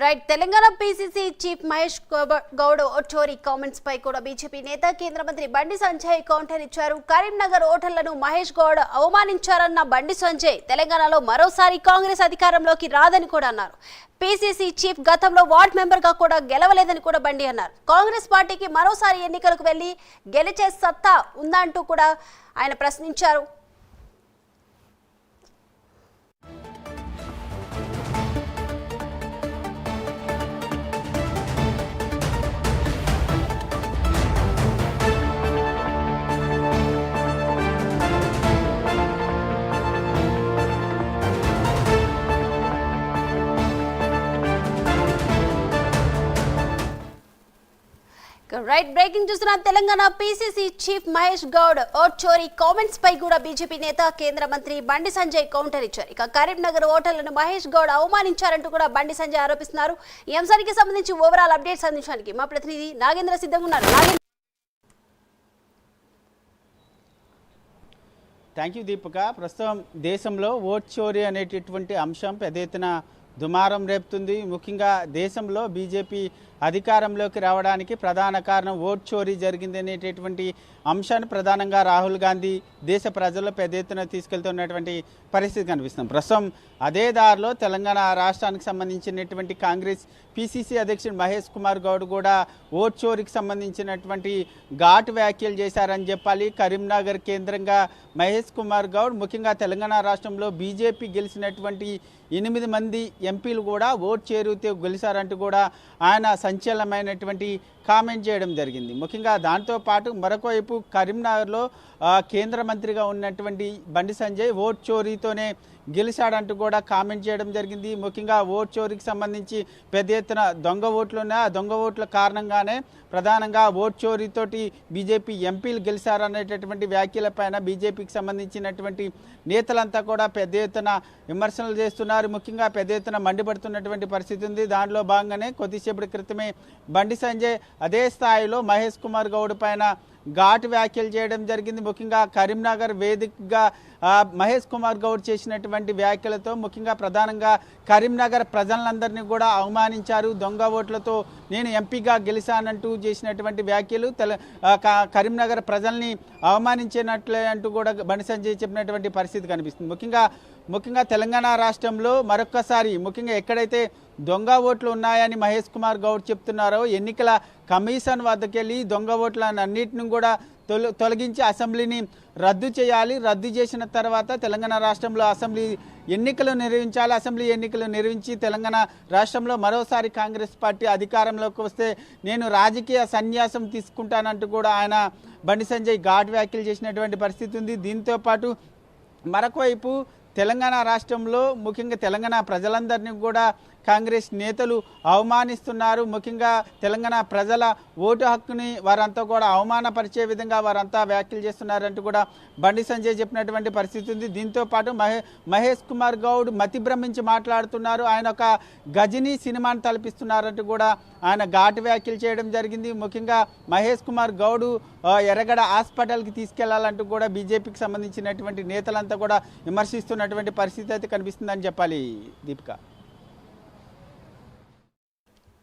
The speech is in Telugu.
Right Telangana PCC chief Mahesh Goud ఓచోరి కామెంట్స్ పై కూడా బీజేపీ నేత కేంద్ర మంత్రి బండి సంజయ్ కౌంటర్ ఇచ్చారు. కరీంనగర్ ఓటర్లను మహేష్ గౌడ్ అవమానించారన్న బండి సంజయ్ తెలంగాణలో మరోసారి కాంగ్రెస్ అధికారంలోకి రాదని కూడా అన్నారు. పీసీసీ చీఫ్ గతంలో వార్డ్ మెంబర్ గా కూడా గెలవలేదని కూడా బండి అన్నారు. కాంగ్రెస్ పార్టీకి మరోసారి ఎన్నికలకు వెళ్లి గెలిచే సత్తా ఉందంటూ కూడా ఆయన ప్రశ్నించారు. రైట్ బ్రేకింగ్ చూస్తున్న తెలంగాణ పీసీసీ చీఫ్ మహేష్ గౌడ్ ఓచోరి కామెంట్స్ పై కూడా బీజేపీ నేత కేంద్ర మంత్రి బండి సంజయ్ కౌంటర్ ఇచ్చారు. ఇక కరీంనగర్ ఓటర్లను మహేష్ గౌడ్ అవమానించారంటూ కూడా బండి సంజయ్ ఆరోపిస్తున్నారు. ఈ అంశానికి సంబంధించి ఓవరాల్ అప్డేట్స్ అందించడానికి మా ప్రతినిధి నాగేంద్ర సిద్ధంగా ఉన్నారు. Thank you Deepika. ప్రస్తుతం దేశంలో ఓట్ చోరీ అనేటటువంటి అంశం పెద్ద ఎత్తున దుమారం రేపుతుంది. ముఖ్యంగా దేశంలో బీజేపీ అధికారంలోకి రావడానికి ప్రధాన కారణం ఓట్ చోరీ జరిగింది అనేటటువంటి అంశాన్ని ప్రధానంగా రాహుల్ గాంధీ దేశ ప్రజల్లో పెద్ద ఎత్తున తీసుకెళ్తున్నటువంటి పరిస్థితి కనిపిస్తుంది. ప్రస్తుతం అదే దారిలో తెలంగాణ రాష్ట్రానికి సంబంధించినటువంటి కాంగ్రెస్ పీసీసీ అధ్యక్షుడు మహేష్ కుమార్ గౌడ్ కూడా ఓట్ చోరీకి సంబంధించినటువంటి ఘాటు వ్యాఖ్యలు చేశారని చెప్పాలి. కరీంనగర్ కేంద్రంగా మహేష్ కుమార్ గౌడ్ ముఖ్యంగా తెలంగాణ రాష్ట్రంలో బీజేపీ గెలిచినటువంటి 8 మంది ఎంపీలు కూడా ఓట్ చేరుతో గెలిచారంటూ కూడా ఆయన సంచలనమైనటువంటి కామెంట్ చేయడం జరిగింది. ముఖ్యంగా దాంతోపాటు మరొక వైపు కరీంనగర్లో కేంద్ర మంత్రిగా ఉన్నటువంటి బండి సంజయ్ ఓట్ చోరీతోనే గెలిచాడంటూ కూడా కామెంట్ చేయడం జరిగింది. ముఖ్యంగా ఓట్ చోరీకి సంబంధించి పెద్ద ఎత్తున దొంగ ఓట్లు ఉన్నాయి. ఆ దొంగ ఓట్ల కారణంగానే ప్రధానంగా ఓట్ చోరీతోటి బీజేపీ ఎంపీలు గెలిచారనేటటువంటి వ్యాఖ్యలపైన బీజేపీకి సంబంధించినటువంటి నేతలంతా కూడా పెద్ద ఎత్తున విమర్శలు చేస్తున్నారు. ముఖ్యంగా పెద్ద ఎత్తున మండిపడుతున్నటువంటి పరిస్థితి ఉంది. దానిలో భాగంగానే కొద్దిసేపటి క్రితమే బండి సంజయ్ అదే స్థాయిలో మహేష్ కుమార్ గౌడ్ పైన ఘాటు వ్యాఖ్యలు చేయడం జరిగింది. ముఖ్యంగా కరీంనగర్ వేదికగా మహేష్ కుమార్ గౌడ్ చేసినటువంటి వ్యాఖ్యలతో ముఖ్యంగా ప్రధానంగా కరీంనగర్ ప్రజలందరినీ కూడా అవమానించారు. దొంగ ఓట్లతో నేను ఎంపీగా గెలిచానంటూ చేసినటువంటి వ్యాఖ్యలు కరీంనగర్ ప్రజల్ని అవమానించినట్లే అంటూ కూడా బండి సంజయ్ చెప్పినటువంటి పరిస్థితి కనిపిస్తుంది. ముఖ్యంగా తెలంగాణ రాష్ట్రంలో మరొక్కసారి ముఖ్యంగా ఎక్కడైతే దొంగ ఓట్లు ఉన్నాయని మహేష్ కుమార్ గౌడ్ చెప్తున్నారో ఎన్నికల కమిషన్ వద్దకెళ్ళి దొంగ ఓట్లను అన్నింటిని కూడా తొలగించి అసెంబ్లీని రద్దు చేయాలి. రద్దు చేసిన తర్వాత తెలంగాణ రాష్ట్రంలో అసెంబ్లీ ఎన్నికలు నిర్వహించాలి. అసెంబ్లీ ఎన్నికలు నిర్వహించి తెలంగాణ రాష్ట్రంలో మరోసారి కాంగ్రెస్ పార్టీ అధికారంలోకి వస్తే నేను రాజకీయ సన్యాసం తీసుకుంటానంటూ కూడా ఆయన బండి సంజయ్ ఘాటు వ్యాఖ్యలు చేసినటువంటి పరిస్థితి ఉంది. దీంతో పాటు మరొక వైపు తెలంగాణ రాష్ట్రంలో ముఖ్యంగా తెలంగాణ ప్రజలందరినీ కూడా కాంగ్రెస్ నేతలు అవమానిస్తున్నారు. ముఖ్యంగా తెలంగాణ ప్రజల ఓటు హక్కుని వారంతా కూడా అవమానపరిచే విధంగా వారంతా వ్యాఖ్యలు చేస్తున్నారంటూ కూడా బండి సంజయ్ చెప్పినటువంటి పరిస్థితి ఉంది. దీంతో పాటు మహేష్ కుమార్ గౌడ్ మతి భ్రమించి మాట్లాడుతున్నారు. ఆయన ఒక గజనీ సినిమాను తలపిస్తున్నారంటూ కూడా ఆయన ఘాటు వ్యాఖ్యలు చేయడం జరిగింది. ముఖ్యంగా మహేష్ కుమార్ గౌడ్ ఎర్రగడ హాస్పిటల్కి తీసుకెళ్లాలంటూ కూడా బీజేపీకి సంబంధించినటువంటి నేతలంతా కూడా విమర్శిస్తున్నటువంటి పరిస్థితి అయితే కనిపిస్తుందని చెప్పాలి దీపిక.